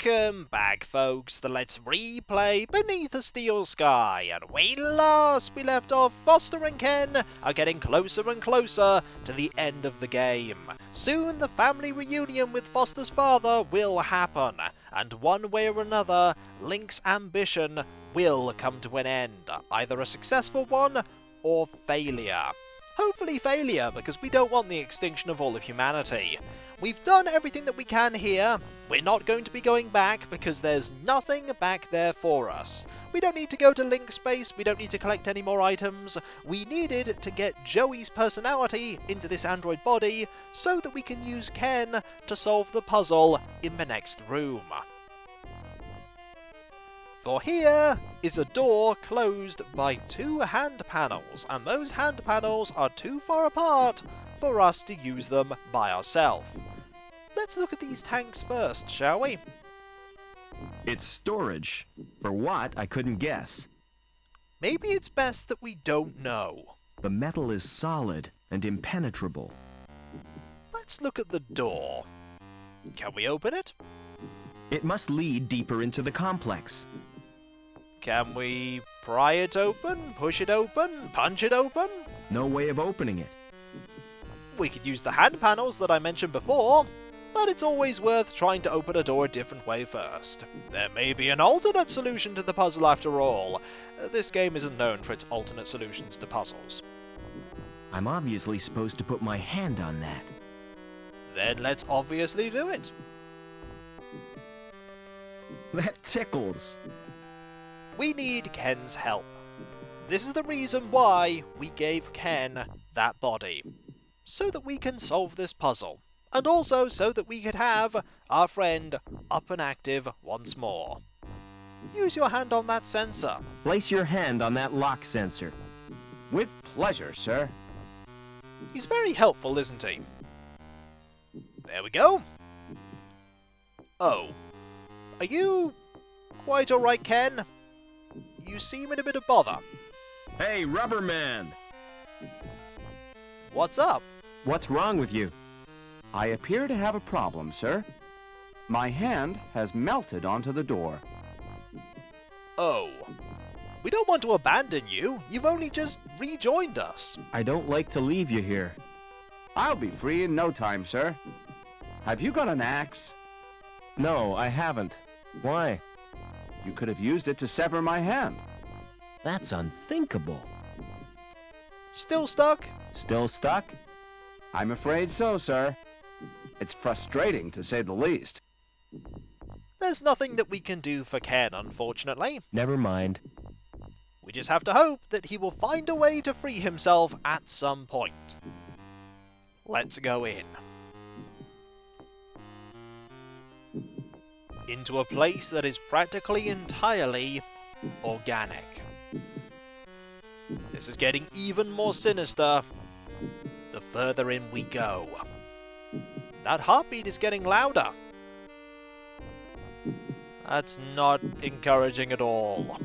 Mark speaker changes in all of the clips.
Speaker 1: Welcome back, folks, to Let's Replay Beneath a Steel Sky, and when last we left off, Foster and Ken are getting closer and closer to the end of the game. Soon the family reunion with Foster's father will happen, and one way or another, Link's ambition will come to an end, either a successful one or failure. Hopefully failure, because we don't want the extinction of all of humanity. We've done everything that we can here. We're not going to be going back because there's nothing back there for us. We don't need to go to Link space, we don't need to collect any more items. We needed to get Joey's personality into this android body so that we can use Ken to solve the puzzle in the next room. For here is a door closed by two hand panels, and those hand panels are too far apart for us to use them by ourselves. Let's look at these tanks first, shall we?
Speaker 2: It's storage. For what, I couldn't guess.
Speaker 1: Maybe it's best that we don't know.
Speaker 2: The metal is solid and impenetrable.
Speaker 1: Let's look at the door. Can we open it?
Speaker 2: It must lead deeper into the complex.
Speaker 1: Can we pry it open, push it open, punch it open?
Speaker 2: No way of opening it.
Speaker 1: We could use the hand panels that I mentioned before, but it's always worth trying to open a door a different way first. There may be an alternate solution to the puzzle after all. This game isn't known for its alternate solutions to puzzles.
Speaker 2: I'm obviously supposed to put my hand on that.
Speaker 1: Then let's obviously do it.
Speaker 2: That tickles.
Speaker 1: We need Ken's help. This is the reason why we gave Ken that body. So that we can solve this puzzle. And also so that we could have our friend up and active once more. Use your hand on that sensor.
Speaker 2: Place your hand on that lock sensor.
Speaker 3: With pleasure, sir.
Speaker 1: He's very helpful, isn't he? There we go. Oh. Are you quite alright, Ken? You seem in a bit of bother.
Speaker 2: Hey, Rubber Man!
Speaker 1: What's up?
Speaker 2: What's wrong with you?
Speaker 3: I appear to have a problem, sir. My hand has melted onto the door.
Speaker 1: Oh. We don't want to abandon you. You've only just rejoined us.
Speaker 2: I don't like to leave you here.
Speaker 3: I'll be free in no time, sir. Have you got an axe?
Speaker 2: No, I haven't. Why?
Speaker 3: You could have used it to sever my hand.
Speaker 2: That's unthinkable.
Speaker 1: Still stuck?
Speaker 2: Still stuck?
Speaker 3: I'm afraid so, sir. It's frustrating, to say the least.
Speaker 1: There's nothing that we can do for Ken, unfortunately.
Speaker 2: Never mind.
Speaker 1: We just have to hope that he will find a way to free himself at some point. Let's go in. Into a place that is practically entirely organic. This is getting even more sinister the further in we go. That heartbeat is getting louder. That's not encouraging at all.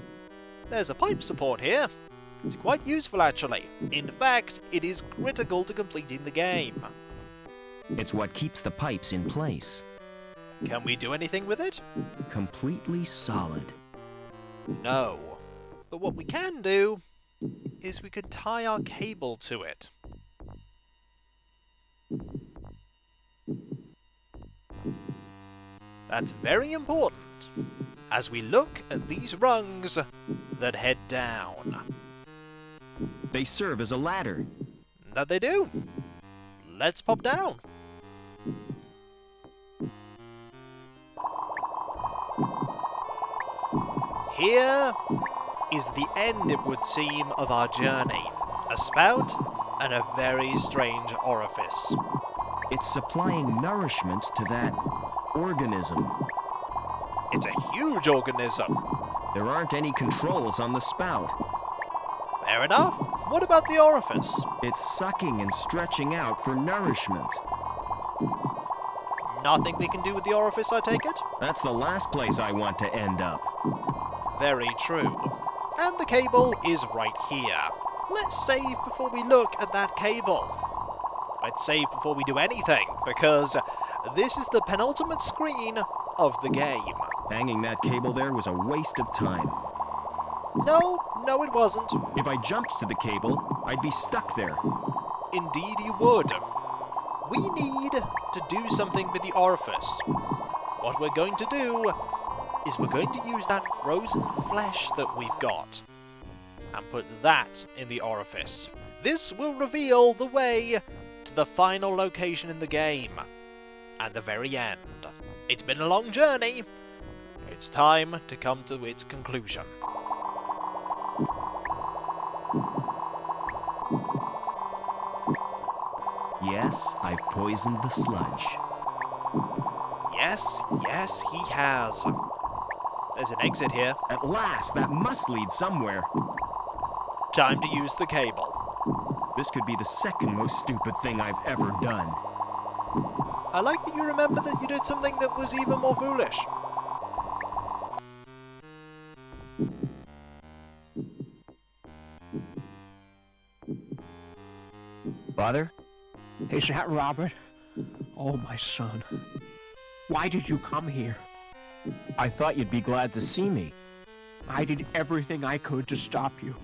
Speaker 1: There's a pipe support here. It's quite useful, actually. In fact, it is critical to completing the game.
Speaker 2: It's what keeps the pipes in place.
Speaker 1: Can we do anything with it?
Speaker 2: Completely solid.
Speaker 1: No. But what we can do is we could tie our cable to it. That's very important as we look at these rungs that head down.
Speaker 2: They serve as a ladder.
Speaker 1: That they do. Let's pop down. Here is the end, it would seem, of our journey. A spout and a very strange orifice.
Speaker 2: It's supplying nourishment to that organism.
Speaker 1: It's a huge organism.
Speaker 2: There aren't any controls on the spout.
Speaker 1: Fair enough. What about the orifice?
Speaker 2: It's sucking and stretching out for nourishment.
Speaker 1: Nothing we can do with the orifice, I take it?
Speaker 2: That's the last place I want to end up.
Speaker 1: Very true. And the cable is right here. Let's save before we look at that cable. Let's save before we do anything, because this is the penultimate screen of the game.
Speaker 2: Hanging that cable there was a waste of time.
Speaker 1: No, it wasn't.
Speaker 2: If I jumped to the cable, I'd be stuck there.
Speaker 1: Indeed you would. We need to do something with the orifice. What we're going to do is we're going to use that frozen flesh that we've got and put that in the orifice. This will reveal the way to the final location in the game and the very end. It's been a long journey. It's time to come to its conclusion.
Speaker 2: Yes, I've poisoned the sludge.
Speaker 1: Yes, he has. There's an exit here.
Speaker 2: At last, that must lead somewhere.
Speaker 1: Time to use the cable.
Speaker 2: This could be the second most stupid thing I've ever done.
Speaker 1: I like that you remember that you did something that was even more foolish.
Speaker 2: Father?
Speaker 4: Is that Robert? Oh, my son. Why did you come here?
Speaker 2: I thought you'd be glad to see me.
Speaker 4: I did everything I could to stop you.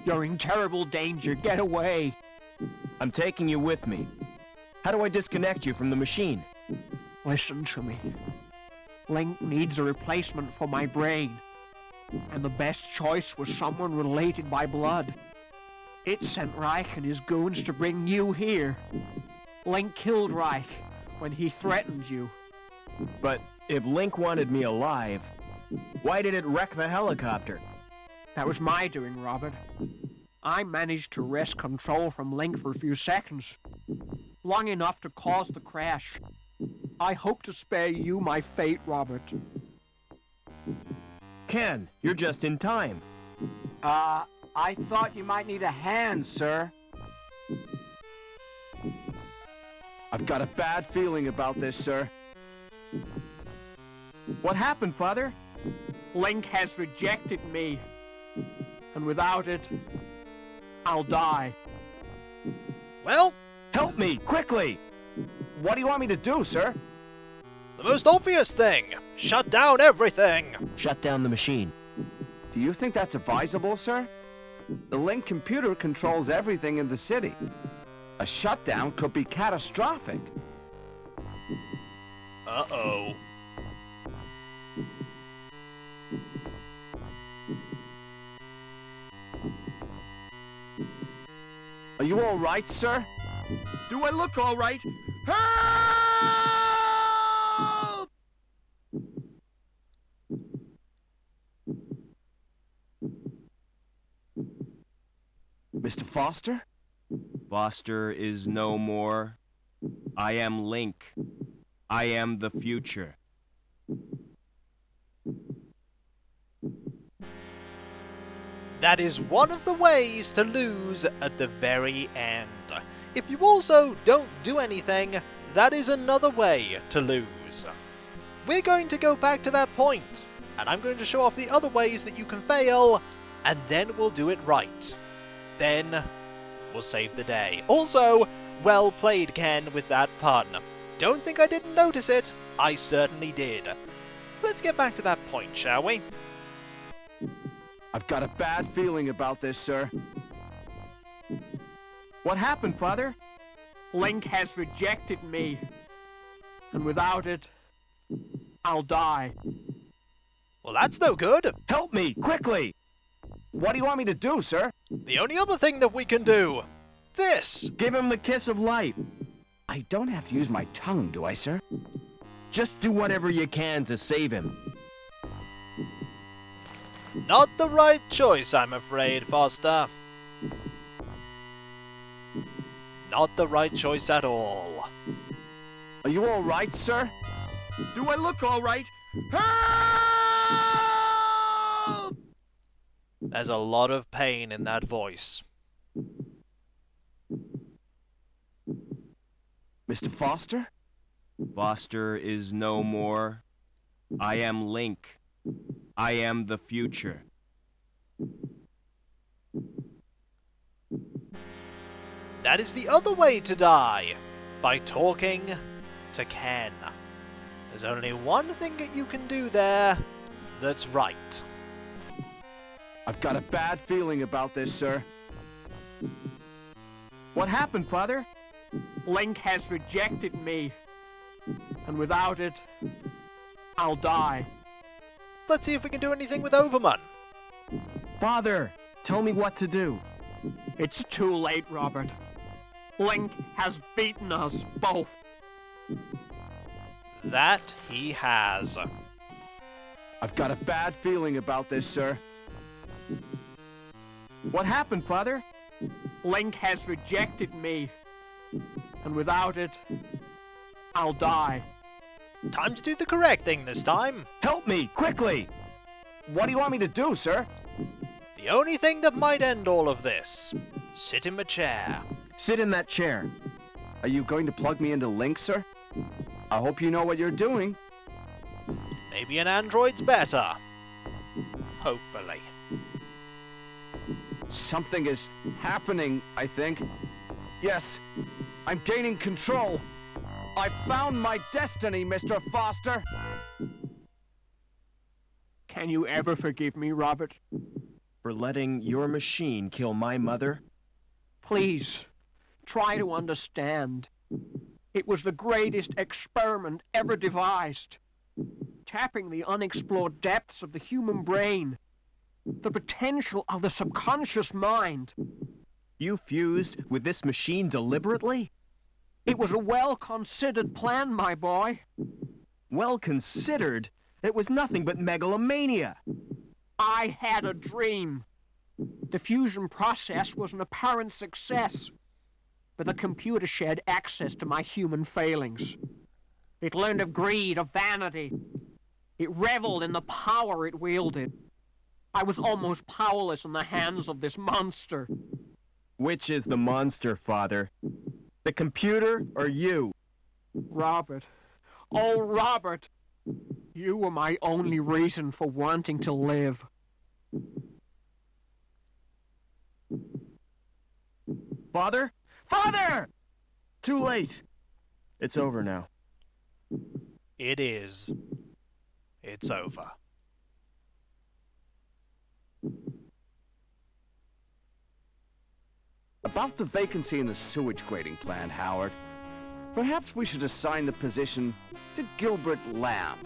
Speaker 4: You're in terrible danger. Get away.
Speaker 2: I'm taking you with me. How do I disconnect you from the machine?
Speaker 4: Listen to me. LINC needs a replacement for my brain. And the best choice was someone related by blood. It sent Reich and his goons to bring you here. LINC killed Reich when he threatened you.
Speaker 2: But if LINC wanted me alive, why did it wreck the helicopter?
Speaker 4: That was my doing, Robert. I managed to wrest control from LINC for a few seconds. Long enough to cause the crash. I hope to spare you my fate, Robert.
Speaker 2: Ken, you're just in time.
Speaker 3: I thought you might need a hand, sir. I've got a bad feeling about this, sir.
Speaker 2: What happened, Father?
Speaker 4: LINC has rejected me. And without it, I'll die.
Speaker 1: Well,
Speaker 2: Help me, quickly!
Speaker 3: What do you want me to do, sir?
Speaker 1: the most obvious thing. Shut down everything.
Speaker 2: Shut down the machine.
Speaker 3: Do you think that's advisable, sir? The LINC computer controls everything in the city. A shutdown could be catastrophic.
Speaker 1: Uh-oh.
Speaker 3: Are you all right, sir?
Speaker 2: Do I look all right?
Speaker 3: Help! Mr. Foster?
Speaker 2: Foster is no more. I am LINC. I am the future.
Speaker 1: That is one of the ways to lose at the very end. If you also don't do anything, that is another way to lose. We're going to go back to that point, and I'm going to show off the other ways that you can fail, and then we'll do it right. Then we'll save the day. Also, well played, Ken, with that partner. Don't think I didn't notice it. I certainly did. Let's get back to that point, shall we?
Speaker 3: I've got a bad feeling about this, sir.
Speaker 2: What happened, Father?
Speaker 4: LINC has rejected me. And without it, I'll die.
Speaker 1: Well, that's no good.
Speaker 2: Help me, quickly!
Speaker 3: What do you want me to do, sir?
Speaker 1: The only other thing that we can do. This.
Speaker 2: Give him the kiss of life.
Speaker 3: I don't have to use my tongue, do I, sir?
Speaker 2: Just do whatever you can to save him.
Speaker 1: Not the right choice, I'm afraid, Foster. Not the right choice at all.
Speaker 3: Are you all right, sir?
Speaker 2: Do I look all right?
Speaker 3: Help!
Speaker 1: There's a lot of pain in that voice.
Speaker 3: Mr. Foster?
Speaker 2: Foster is no more. I am LINC. I am the future.
Speaker 1: That is the other way to die. By talking to Ken. There's only one thing that you can do there that's right.
Speaker 3: I've got a bad feeling about this, sir.
Speaker 2: What happened, Father?
Speaker 4: Link has rejected me. And without it, I'll die.
Speaker 1: Let's see if we can do anything with Overman.
Speaker 2: Father, tell me what to do.
Speaker 4: It's too late, Robert. Link has beaten us both.
Speaker 1: That he has.
Speaker 3: I've got a bad feeling about this, sir.
Speaker 2: What happened, Father?
Speaker 4: Link has rejected me. And without it, I'll die.
Speaker 1: Time to do the correct thing this time.
Speaker 2: Help me, quickly!
Speaker 3: What do you want me to do, sir?
Speaker 1: The only thing that might end all of this. Sit in my chair.
Speaker 2: Sit in that chair.
Speaker 3: Are you going to plug me into LINC, sir? I hope you know what you're doing.
Speaker 1: Maybe an android's better. Hopefully.
Speaker 3: Something is happening, I think. Yes, I'm gaining control. I found my destiny, Mr. Foster.
Speaker 4: Can you ever forgive me, Robert?
Speaker 2: For letting your machine kill my mother?
Speaker 4: Please, try to understand. It was the greatest experiment ever devised. Tapping the unexplored depths of the human brain. The potential of the subconscious mind.
Speaker 2: You fused with this machine deliberately?
Speaker 4: It was a well-considered plan, my boy.
Speaker 2: Well considered? It was nothing but megalomania.
Speaker 4: I had a dream. The fusion process was an apparent success, but the computer shared access to my human failings. It learned of greed, of vanity. It reveled in the power it wielded. I was almost powerless in the hands of this monster.
Speaker 2: Which is the monster, Father? The computer or you?
Speaker 4: Robert. Oh, Robert. You were my only reason for wanting to live.
Speaker 2: Father? Father! Too late. It's over now.
Speaker 1: It is. It's over.
Speaker 3: About the vacancy in the sewage grading plant, Howard. Perhaps we should assign the position to Gilbert Lamb.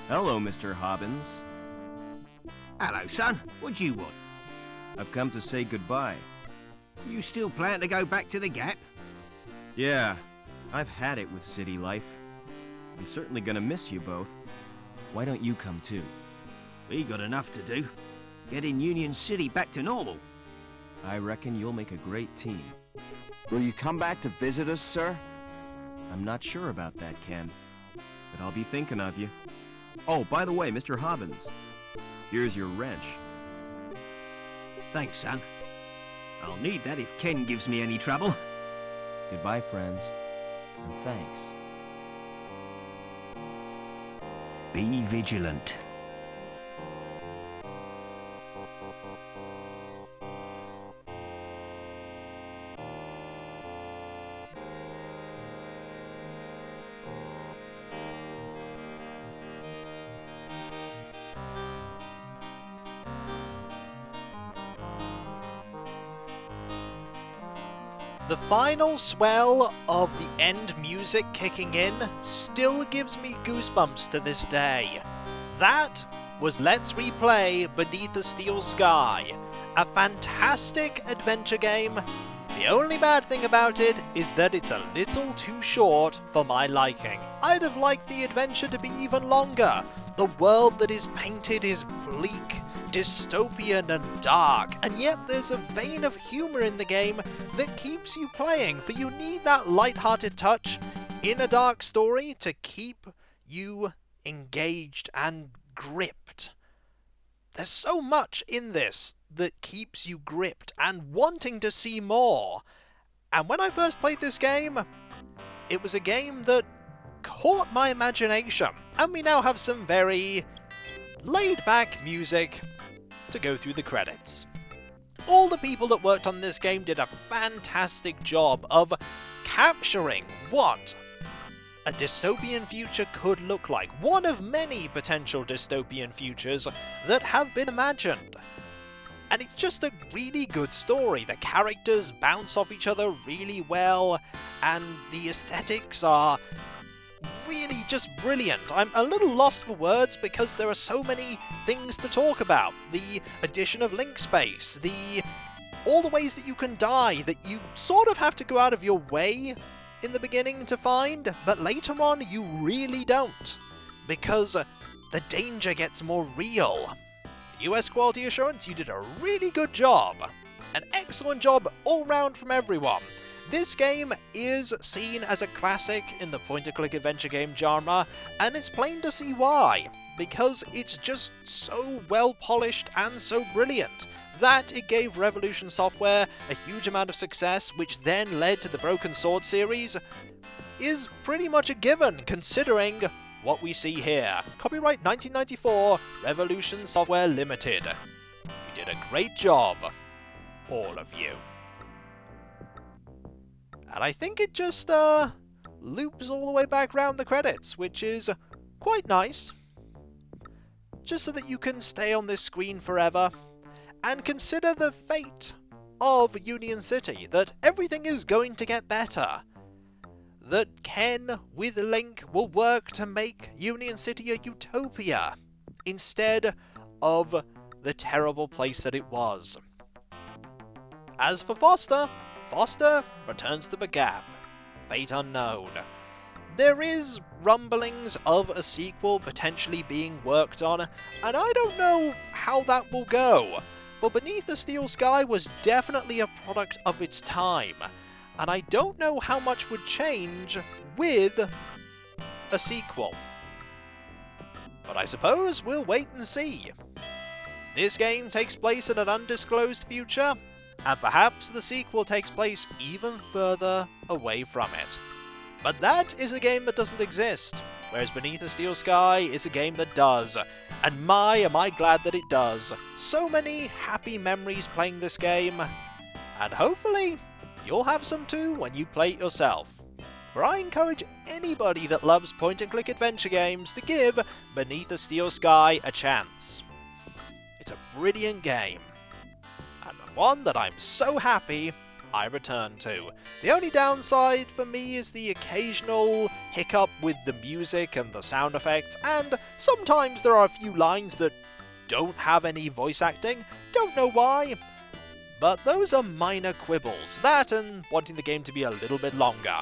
Speaker 2: Hello, Mr. Hobbins.
Speaker 5: Hello, son. What do you want?
Speaker 2: I've come to say goodbye.
Speaker 5: You still plan to go back to the Gap?
Speaker 2: Yeah, I've had it with city life. I'm certainly gonna miss you both. Why don't you come too?
Speaker 5: We got enough to do. Getting Union City back to normal.
Speaker 2: I reckon you'll make a great team.
Speaker 3: Will you come back to visit us, sir?
Speaker 2: I'm not sure about that, Ken. But I'll be thinking of you. Oh, by the way, Mr. Hobbins, here's your wrench.
Speaker 5: Thanks, son. I'll need that if Ken gives me any trouble.
Speaker 2: Goodbye, friends. And thanks.
Speaker 5: Be vigilant.
Speaker 1: The final swell of the end music kicking in still gives me goosebumps to this day. That was Let's Replay Beneath a Steel Sky, a fantastic adventure game. The only bad thing about it is that it's a little too short for my liking. I'd have liked the adventure to be even longer. The world that is painted is bleak, dystopian and dark, and yet there's a vein of humour in the game that keeps you playing, for you need that light-hearted touch in a dark story to keep you engaged and gripped. There's so much in this that keeps you gripped and wanting to see more. And when I first played this game, it was a game that caught my imagination, and we now have some very laid-back music to go through the credits. All the people that worked on this game did a fantastic job of capturing what a dystopian future could look like. One of many potential dystopian futures that have been imagined. And it's just a really good story. The characters bounce off each other really well, and the aesthetics are really just brilliant. I'm a little lost for words because there are so many things to talk about. The addition of LINC space, all the ways that you can die, that you sort of have to go out of your way in the beginning to find, but later on you really don't, because the danger gets more real. US quality assurance, you did a really good job. An excellent job all round from everyone. This game is seen as a classic in the point-and-click adventure game genre, and it's plain to see why, because it's just so well polished and so brilliant that it gave Revolution Software a huge amount of success, which then led to the Broken Sword series, is pretty much a given considering what we see here. Copyright 1994, Revolution Software Limited. You did a great job, all of you. And I think it just loops all the way back round the credits, which is quite nice. Just so that you can stay on this screen forever and consider the fate of Union City, that everything is going to get better. That Ken, with LINC, will work to make Union City a utopia, instead of the terrible place that it was. As for Foster returns to the Gap, fate unknown. There is rumblings of a sequel potentially being worked on, and I don't know how that will go, for Beneath the Steel Sky was definitely a product of its time, and I don't know how much would change with a sequel. But I suppose we'll wait and see. This game takes place in an undisclosed future, and perhaps the sequel takes place even further away from it. But that is a game that doesn't exist, whereas Beneath the Steel Sky is a game that does. And my, am I glad that it does. So many happy memories playing this game, and hopefully you'll have some too when you play it yourself. For I encourage anybody that loves point-and-click adventure games to give Beneath the Steel Sky a chance. It's a brilliant game, and one that I'm so happy I return to. The only downside for me is the occasional hiccup with the music and the sound effects, and sometimes there are a few lines that don't have any voice acting. Don't know why, but those are minor quibbles. That and wanting the game to be a little bit longer.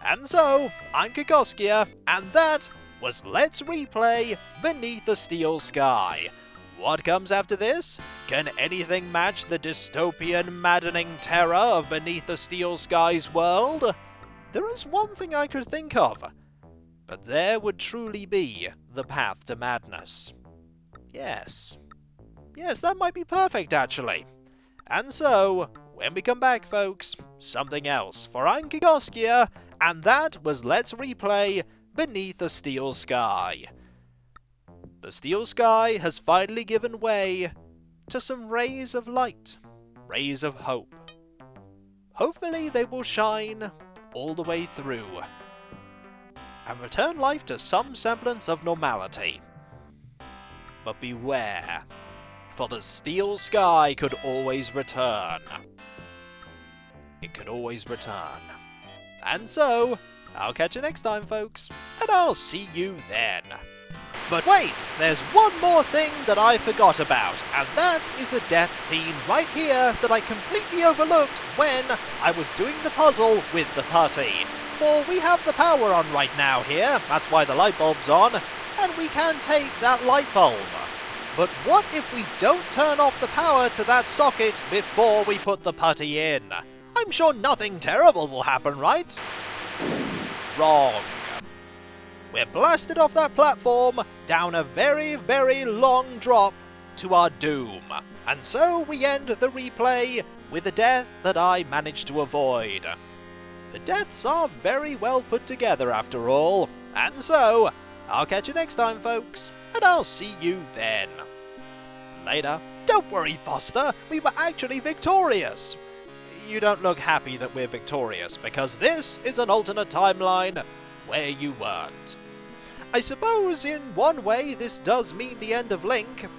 Speaker 1: And so, I'm Kikoskia, and that was Let's Replay Beneath the Steel Sky. What comes after this? Can anything match the dystopian, maddening terror of Beneath the Steel Sky's world? There is one thing I could think of, but there would truly be the path to madness. Yes, that might be perfect, actually. And so, when we come back, folks, something else. For I'm Kikoskia, and that was Let's Replay Beneath the Steel Sky. The Steel Sky has finally given way to some rays of light, rays of hope. Hopefully they will shine all the way through and return life to some semblance of normality. But beware, for the Steel Sky could always return. It could always return. And so, I'll catch you next time, folks, and I'll see you then. But wait, there's one more thing that I forgot about, and that is a death scene right here that I completely overlooked when I was doing the puzzle with the putty. For we have the power on right now here, that's why the light bulb's on, and we can take that light bulb. But what if we don't turn off the power to that socket before we put the putty in? I'm sure nothing terrible will happen, right? Wrong. We're blasted off that platform, down a very, very long drop to our doom. And so we end the replay with a death that I managed to avoid. The deaths are very well put together after all. And so, I'll catch you next time, folks, and I'll see you then. Later. Don't worry, Foster, we were actually victorious. You don't look happy that we're victorious, because this is an alternate timeline where you weren't. I suppose in one way this does mean the end of LINC.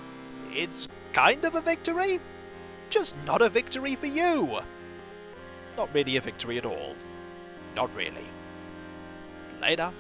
Speaker 1: It's kind of a victory, just not a victory for you. Not really a victory at all. Not really. Later.